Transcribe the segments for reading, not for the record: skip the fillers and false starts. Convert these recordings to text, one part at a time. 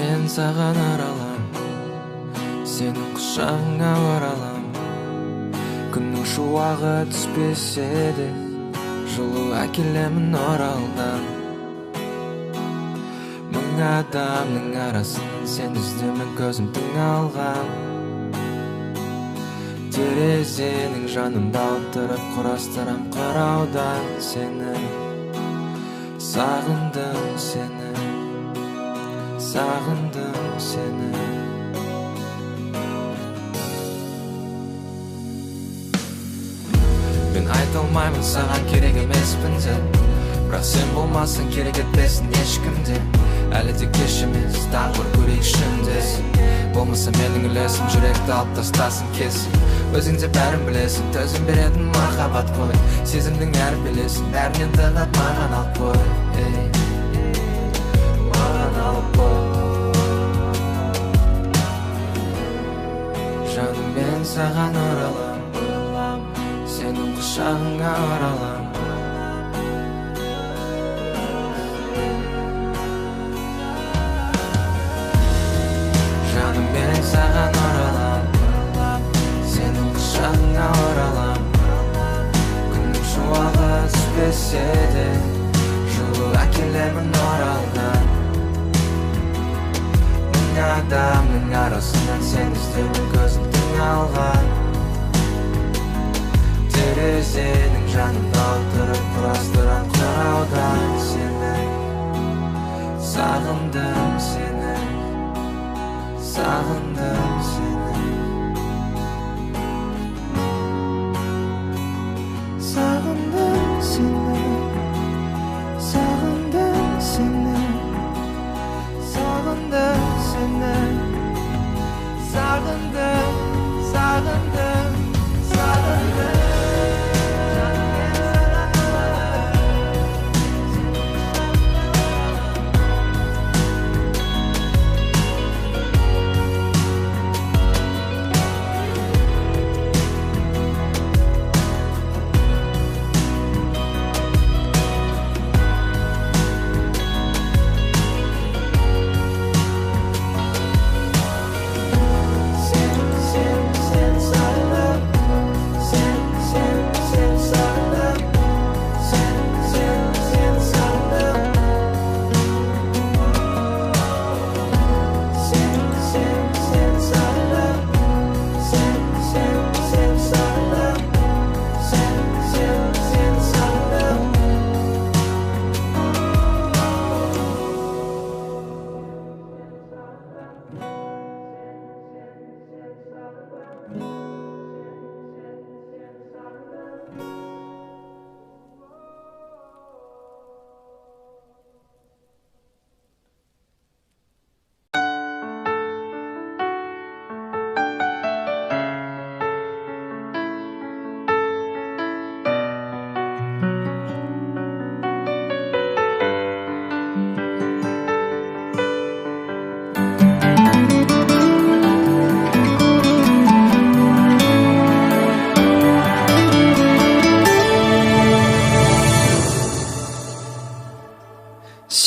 мен саған аралам, сенің құшағыңа оралам. Күннің шуағы түспесе де, жылу әкелемін оралдан. Мың адамның арасынан сен іздемін көзімдің алған. Терезенің жанында отырып құрастырам қараудан сені. Сағындым сені, сағындым сені. Мен айта алмаймын саған керек емеспін деп, бірақ сен болмасың керек етпесін ешкімде. Әлі де кеш емес, тағы бір көрейік шындес. Болмаса менің үлесім жүректі алып тастасын кесіп. Өзің де бәрін білесің, төзім беретін махаббат қой. Сезімнің әрін білесің, бәрінен тығат маған алып қой. Маған алып қой. Жаным мен саған оралам, сенің құшағыңа оралам. Жаным мен саған оралам, сенің құшағыңа оралам. Күннің шуағы түспесе де, жылу әкелемін оралдан. Мың адамның арасынан сен іздеуін көзімдің алған. Терезенің жанында отырып құрастырам қараудан сені. Сағындым сені, сағындым сені. Сағындым сені, сағындым сені. Сағындым сені, сағындым, сағындым, сағындым.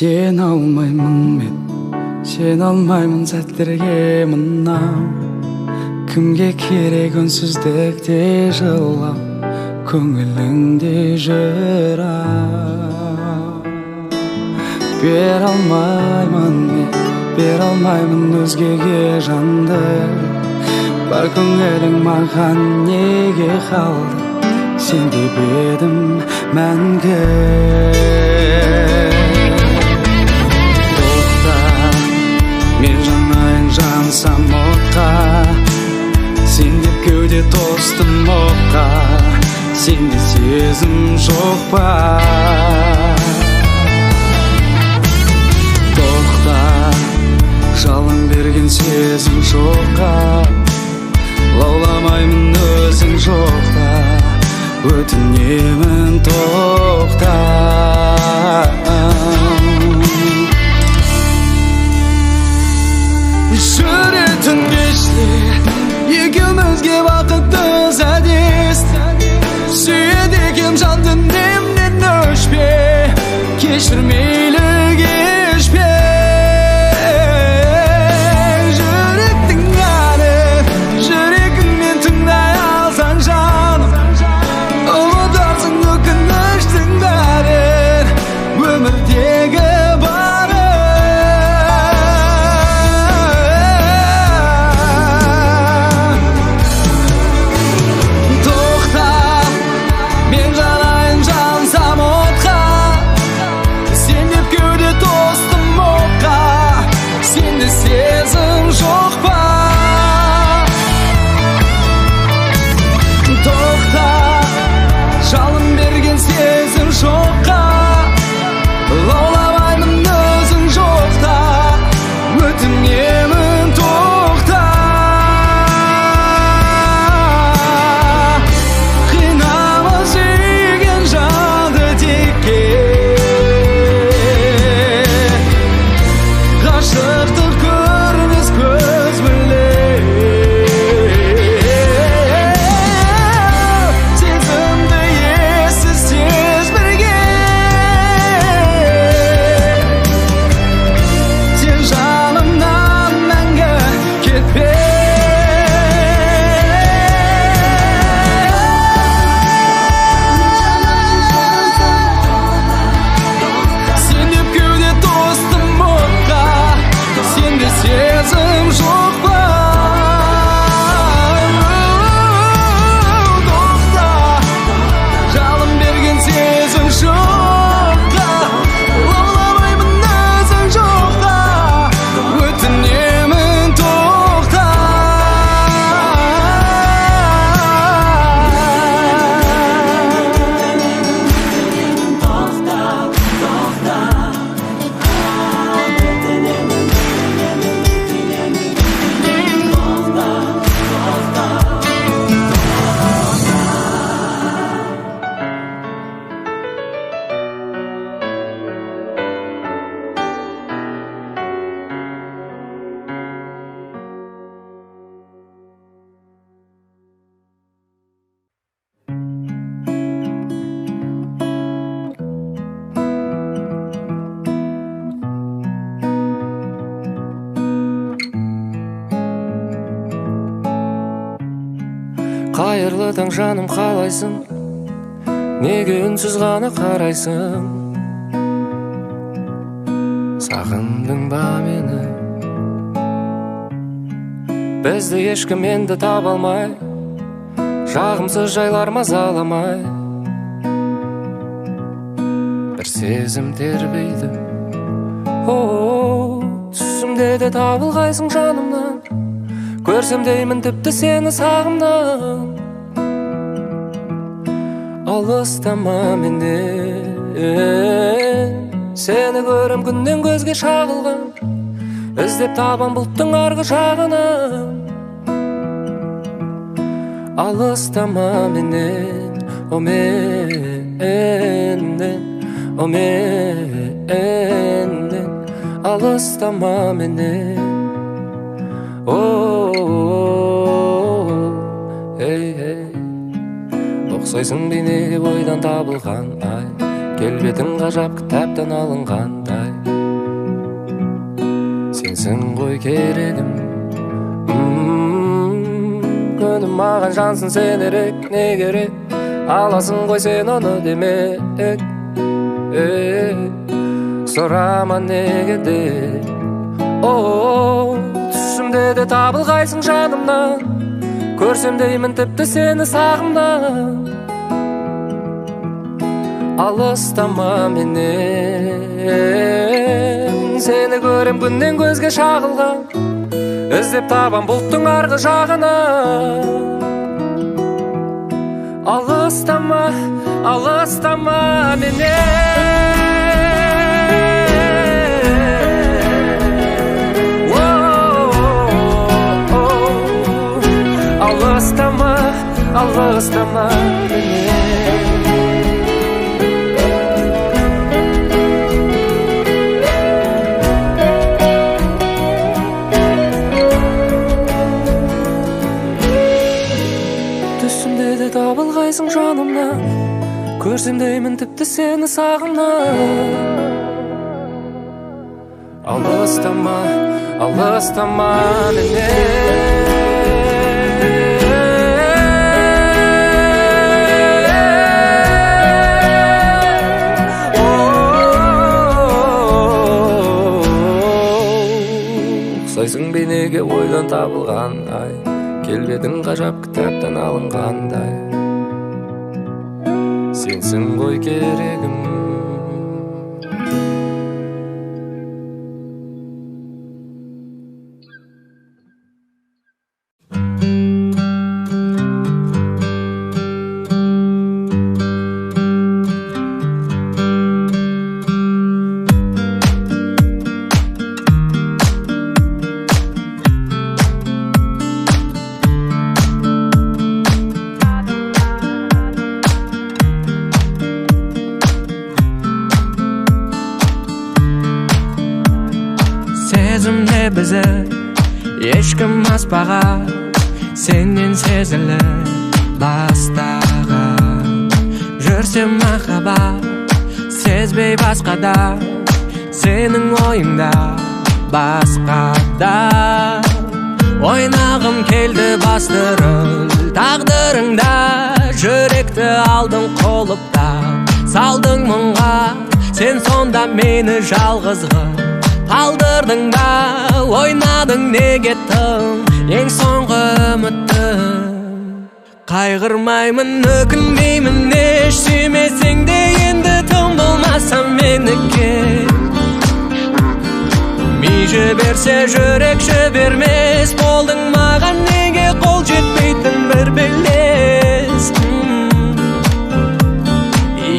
Сен алмаймын мен, сен алмаймын сәттерге мынау. Кімге керек үнсіздікте жылау, көңіліңде жырау. Бер алмаймын мен, бер алмаймын өзгеге жанды. Бар көңілің маған неге қалды, сен деп едім мәңгі. Мен жанайын жансам отқа, сен деп кеуде тостым оққа. Сенде сезім жоқ па? Тоқта, жалын берген сезім жоққа. Лауламаймын өзің жоқта, өтінемін тоқта. Жүретін кеште екеумізге бақытты сәдес. Сүйеді екем жан дүниемнен өшпе, кешір мейлі кешпе. Қайырлы таң жаным, қалайсың? Неге үнсіз ғана қарайсың? Сағындың ба мені? Бізді ешкім енді таба алмай, жағымсыз жайлар мазаламай. Бір сезім тербейді, түсімде де табылғайсың жанымнан. Көрсем деймін тіпті сені сағымнан. Алыстама менен, сені көрем күннен көзге шағылған. Іздеп табам бұлттың арғы жағынан. Алыстама менен, о менен, о менен. Алыстама менен, ұқсайсың бейнеге ойдан табылған ай, келбетің ғажап кітаптан алынғандай. Сенсің ғой керегім, күнім маған жансың сен ерек, не керек? Аласың ғой сен оны демек, сұрама неге де. Түсімде де табылғайсың жанымнан, көрсем деймін тіпті сені сағымнан. Алыстама менен, сені көрем күннен көзге шағылған. Іздеп табам бұлттың арғы жағынан. Алыстама, алыстама менен. Алыстама, алыстама менен. Түсімде де табылғайсың жанымнан, көрсем деймін тіпті сені сағымнан. Алыстама, алыстама менен. Ұқсайсың бейнеге ойдан табылған ай, келбетің ғажап кітаптан алынғандай. Сенсің ғой керегім. Сезімде бізді ешкім аспаған, сенен сезіліп бастаған. Жүрсем махаббат сезбей басқада, сенің ойыңда басқада. Ойнағым келді басты рөл тағдырыңда, жүректі алдың қолыпта, салдың мұңға. Сен сонда мені жалғызғы қалдырдың ба, ойнадың неге тым, ең соңғы үмітім. Қайғырмаймын, өкінбеймін, еш сүймесең де енді тым болмаса меніке. Ми жіберсе жүрек жібермес, болдың маған неге қол жетпейтін бір белес.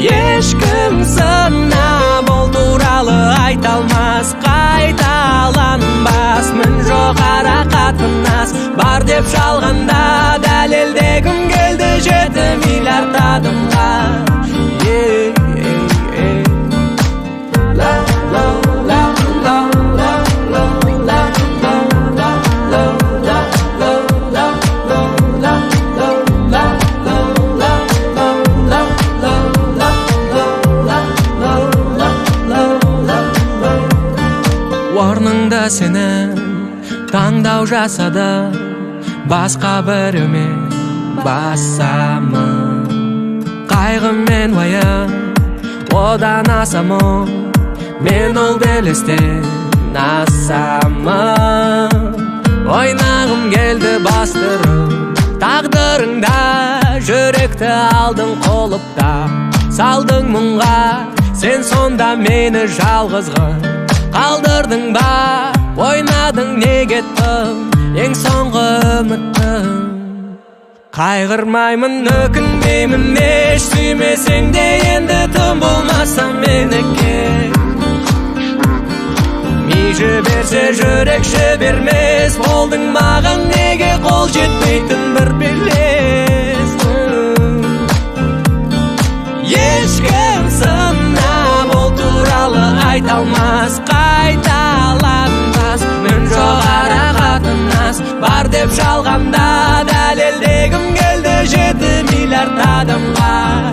Ешкім сына бұл туралы айта алмас, қайталанбас. Мін жоқ ара қатынас, бар деп жалғанда дәлелдегім келді 7 миллиард адымға. Орныңда сенің таңдау жасады, басқа біреумен басамын. Қайғы мен уайым одан асамын, мен ол белестен асамын. Ойнағым келді бастырып, тағдырыңда жүректі алдың қолыпта. Салдың мұңға, сен сонда мені жалғызғы қалдырдың ба? Ойнадың не кеттің, ең соңғы үміттің. Қайғырмаймын, өкінбеймін, еш сүймесең де енді тым болмаса меніке. Ми жіберсе жүрек жібермес, болдың маған неге қол жетпейтін бір белес. Ешкім сынап ол туралы айта алмас, қайталанбас. Мен жоғары қатынас бар деп жалғанда дәлелдегім келді 7 миллиард адамға.